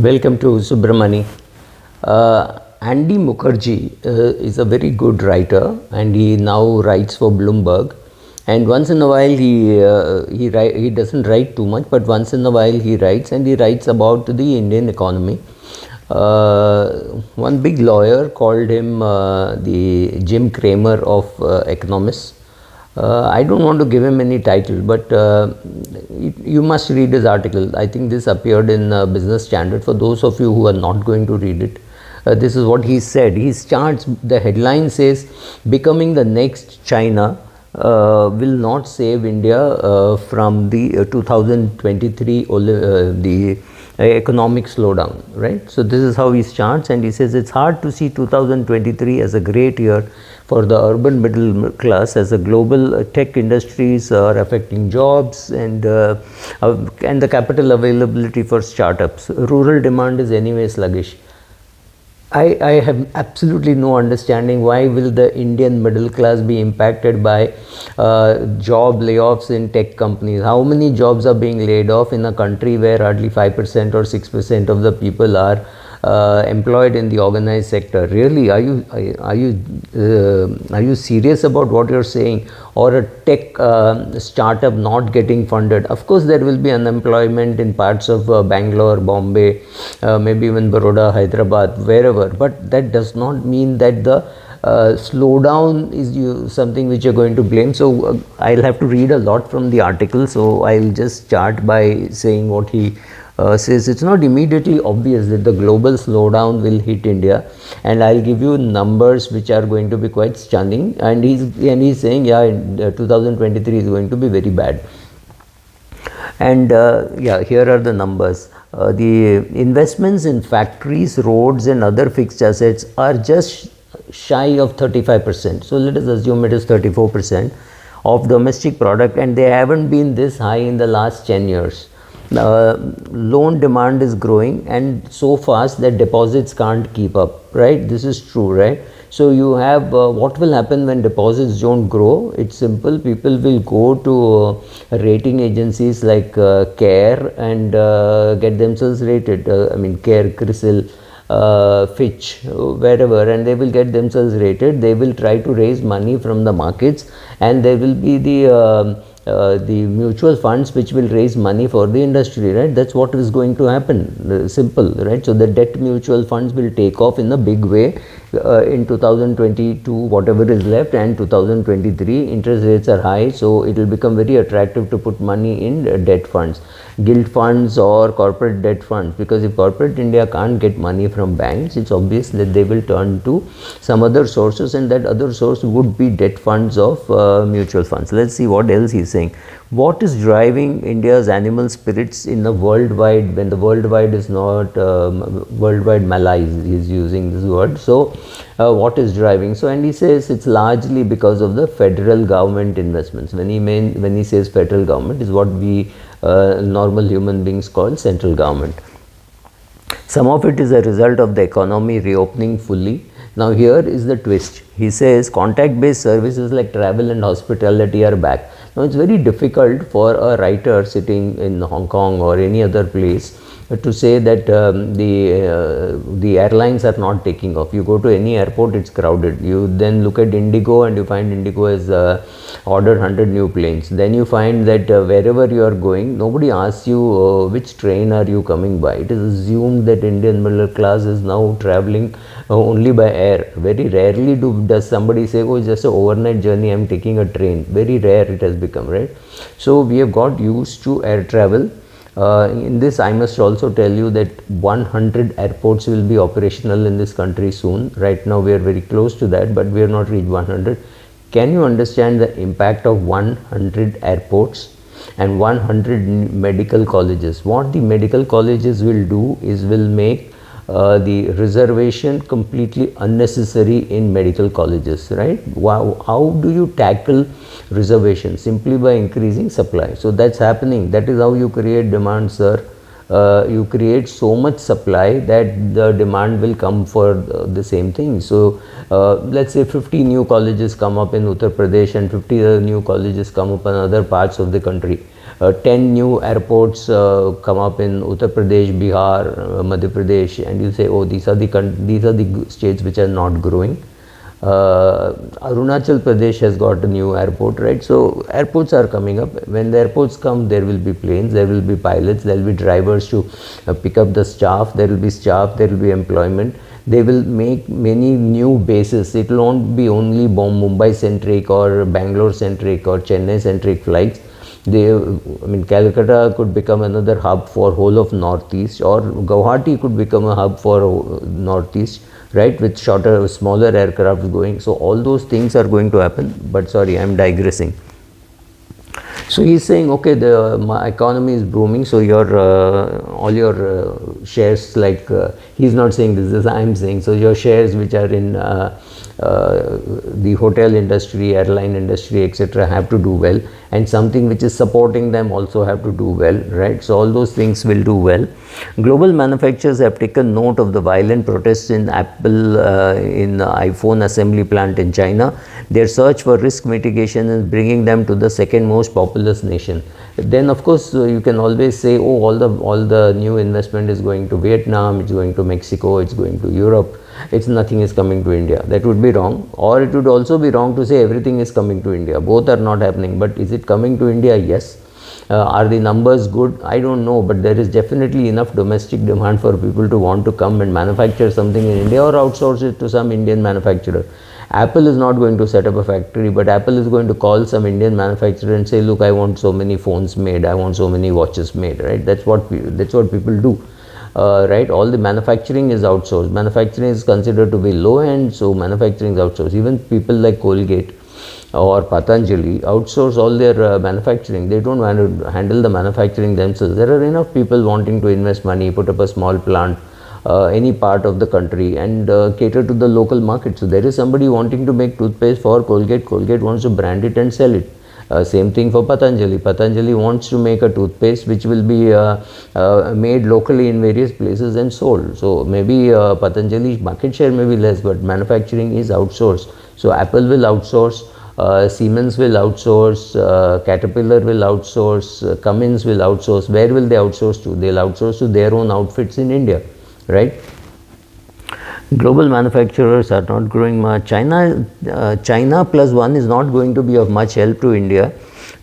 Welcome to Subramani. Andy Mukherjee is a very good writer, and he now writes for Bloomberg. And once in a while he doesn't write too much, but once in a while he writes, and he writes about the Indian economy. One big lawyer called him the Jim Cramer of economists. I don't want to give him any title, but you must read his article. I think this appeared in Business Standard. For those of you who are not going to read it, this is what he said. He starts, the headline says, "Becoming the next China will not save India from the 2023 the economic slowdown," right? So this is how he starts, and he says it's hard to see 2023 as a great year for the urban middle class, as the global tech industries are affecting jobs and the capital availability for startups. Rural demand is anyway sluggish. I have absolutely no understanding why will the Indian middle class be impacted by job layoffs in tech companies. How many jobs are being laid off in a country where hardly 5% or 6% of the people are employed in the organized sector? Really, are you serious about what you're saying? Or a tech startup not getting funded? Of course there will be unemployment in parts of Bangalore, Bombay, maybe even Baroda, Hyderabad, wherever, but that does not mean that the slowdown is something which you're going to blame. So I'll have to read a lot from the article, so I'll just start by saying what he says. It's not immediately obvious that the global slowdown will hit India, and I'll give you numbers which are going to be quite stunning, and he's saying 2023 is going to be very bad. And here are the numbers. The investments in factories, roads and other fixed assets are just shy of 35%. So let us assume it is 34% of domestic product, and they haven't been this high in the last 10 years. Loan demand is growing and so fast that deposits can't keep up, right? This is true, right? So you have what will happen when deposits don't grow? It's simple. People will go to rating agencies like CARE and get themselves rated. CARE, CRISIL, Fitch, wherever, and they will get themselves rated. They will try to raise money from the markets, and there will be the mutual funds which will raise money for the industry, right? That's what is going to happen. Simple, right? So the debt mutual funds will take off in a big way in 2022, whatever is left, and 2023. Interest rates are high, so it will become very attractive to put money in debt funds, gilt funds or corporate debt funds, because if corporate India can't get money from banks, it's obvious that they will turn to some other sources, and that other source would be debt funds of mutual funds. Let's see what else he's saying. What is driving India's animal spirits in the worldwide, when the worldwide is not worldwide malaise, he's using this word. So what is driving? So, and he says it's largely because of the federal government investments. When he says federal government, is what we normal human beings call central government. Some of it is a result of the economy reopening fully. Now here is the twist. He says contact based services like travel and hospitality are back. Now it's very difficult for a writer sitting in Hong Kong or any other place to say that the airlines are not taking off. You go to any airport, it's crowded. You then look at Indigo and you find Indigo has ordered 100 new planes. Then you find that wherever you are going, nobody asks you which train are you coming by. It is assumed that Indian middle class is now traveling only by air. Very rarely does somebody say, oh, it's just an overnight journey, I'm taking a train. Very rare it has become, right? So we have got used to air travel. In this, I must also tell you that 100 airports will be operational in this country soon. Right now we are very close to that, but we have not reached 100. Can you understand the impact of 100 airports and 100 medical colleges? What the medical colleges will do is will make the reservation completely unnecessary in medical colleges, right? How do you tackle reservation? Simply by increasing supply. So that's happening. That is how you create demand, sir. You create so much supply that the demand will come for the same thing. So let's say 50 new colleges come up in Uttar Pradesh and 50 new colleges come up in other parts of the country. 10 new airports come up in Uttar Pradesh, Bihar, Madhya Pradesh, and you say, oh, these are the states which are not growing. Arunachal Pradesh has got a new airport, right? So airports are coming up. When the airports come, there will be planes, there will be pilots, there will be drivers to pick up the staff, there will be staff, there will be employment. They will make many new bases. It will not be only Mumbai centric or Bangalore centric or Chennai centric flights. Calcutta could become another hub for whole of Northeast, or Guwahati could become a hub for Northeast, right, with shorter, smaller aircrafts going. So all those things are going to happen. But sorry, I am digressing. So he's saying, okay, my economy is booming, so your all your shares, like he's not saying this, I am saying, so your shares which are in the hotel industry, airline industry, etc., have to do well, and something which is supporting them also have to do well, right? So all those things will do well. Global manufacturers have taken note of the violent protests in Apple in the iPhone assembly plant in China. Their search for risk mitigation is bringing them to the second most populous nation. Then of course you can always say, oh, all the new investment is going to Vietnam, it's going to Mexico, it's going to Europe, nothing is coming to India. That would be wrong. Or it would also be wrong to say everything is coming to India. Both are not happening. But is it coming to India? Yes. Are the numbers good? I don't know, but there is definitely enough domestic demand for people to want to come and manufacture something in India or outsource it to some Indian manufacturer. Apple is not going to set up a factory, but Apple is going to call some Indian manufacturer and say, look, I want so many phones made, I want so many watches made, right? That's what people do. Right, all the manufacturing is outsourced. Manufacturing is considered to be low end, so manufacturing is outsourced. Even people like Colgate or Patanjali outsource all their manufacturing. They don't want to handle the manufacturing themselves. There are enough people wanting to invest money, put up a small plant, any part of the country, and cater to the local market. So there is somebody wanting to make toothpaste for Colgate. Colgate wants to brand it and sell it. Same thing for Patanjali. Patanjali wants to make a toothpaste which will be made locally in various places and sold. So maybe Patanjali's market share may be less, but manufacturing is outsourced. So Apple will outsource, Siemens will outsource, Caterpillar will outsource, Cummins will outsource. Where will they outsource to? They'll outsource to their own outfits in India, right? Global manufacturers are not growing much. China +1 is not going to be of much help to India,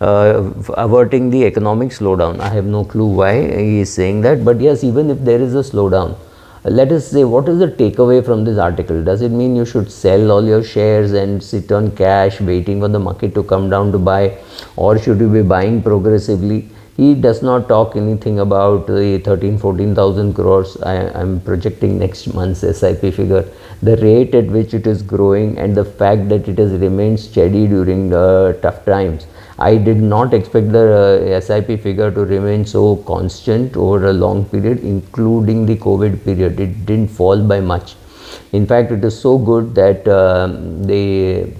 averting the economic slowdown. I have no clue why he is saying that, but yes, even if there is a slowdown, let us say, what is the takeaway from this article? Does it mean you should sell all your shares and sit on cash waiting for the market to come down to buy, or should you be buying progressively? He does not talk anything about the 13,000-14,000 crores. I am projecting next month's SIP figure. The rate at which it is growing and the fact that it has remained steady during tough times. I did not expect the SIP figure to remain so constant over a long period, including the COVID period. It didn't fall by much. In fact, it is so good that the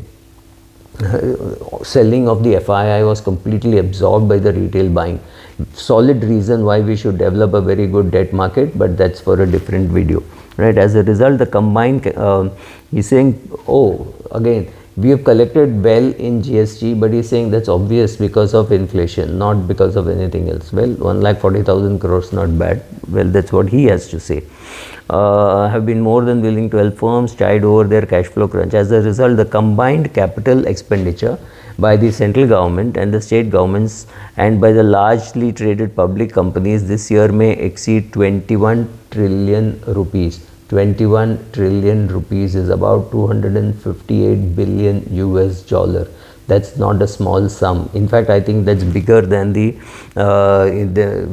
selling of the FII was completely absorbed by the retail buying. Solid reason why we should develop a very good debt market, but that's for a different video, right? As a result, the combined, he's saying, oh, again, we have collected well in GST, but he's saying that's obvious because of inflation, not because of anything else. Well, 1,40,000 crores, not bad. Well, that's what he has to say. Have been more than willing to help firms tide over their cash flow crunch. As a result, the combined capital expenditure by the central government and the state governments and by the largely traded public companies this year may exceed 21 trillion rupees. 21 trillion rupees is about 258 billion US dollar. That's not a small sum. In fact, I think that's bigger than the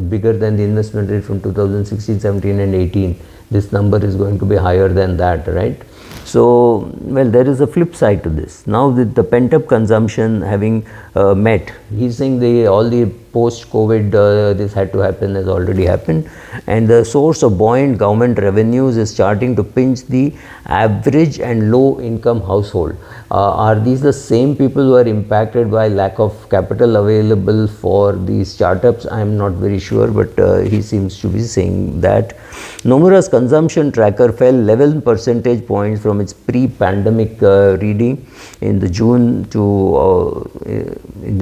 investment rate from 2016, 17 and 18. This number is going to be higher than that, right? So, well, there is a flip side to this. Now, with the pent-up consumption having met, he's saying all the post-COVID, this had to happen, has already happened, and the source of buoyant government revenues is starting to pinch the average and low-income household. Are these the same people who are impacted by lack of capital available for these startups? I am not very sure, but he seems to be saying that. Nomura's consumption tracker fell 11 percentage points points from its pre-pandemic reading in the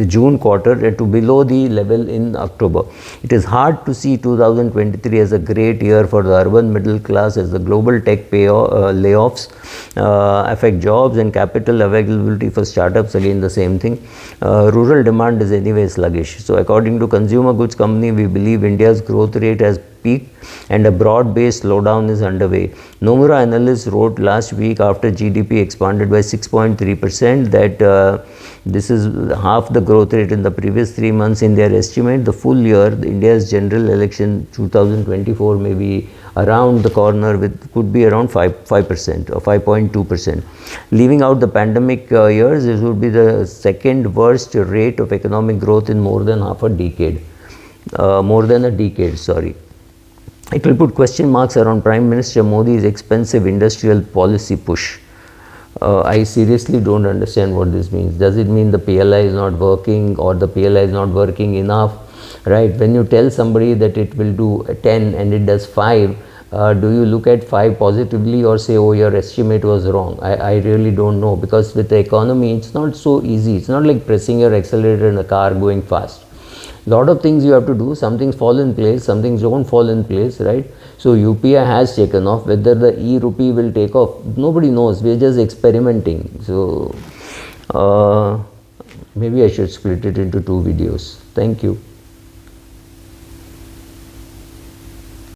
June quarter to below the level in October. It is hard to see 2023 as a great year for the urban middle class, as the global tech layoffs affect jobs and capital availability for startups. Again, the same thing. Rural demand is anyway sluggish. So according to Consumer Goods Company, we believe India's growth rate has peaked and a broad-based slowdown is underway. Nomura analysts wrote last week, after GDP expanded by 6.3%, that this is half the growth rate in the previous 3 months. In their estimate, the full year, India's general election 2024 may be around the corner, could be around 5% or 5.2%. Leaving out the pandemic years, this would be the second worst rate of economic growth in more than a decade. It will put question marks around Prime Minister Modi's expensive industrial policy push. I seriously don't understand what this means. Does it mean the PLI is not working, or the PLI is not working enough? Right? When you tell somebody that it will do 10 and it does 5, do you look at 5 positively or say, oh, your estimate was wrong? I really don't know, because with the economy, it's not so easy. It's not like pressing your accelerator in a car going fast. Lot of things you have to do. Some things fall in place, some things don't fall in place, right? So UPI has taken off. Whether the e-rupee will take off, nobody knows. We're just experimenting. So maybe I should split it into 2 videos. Thank you.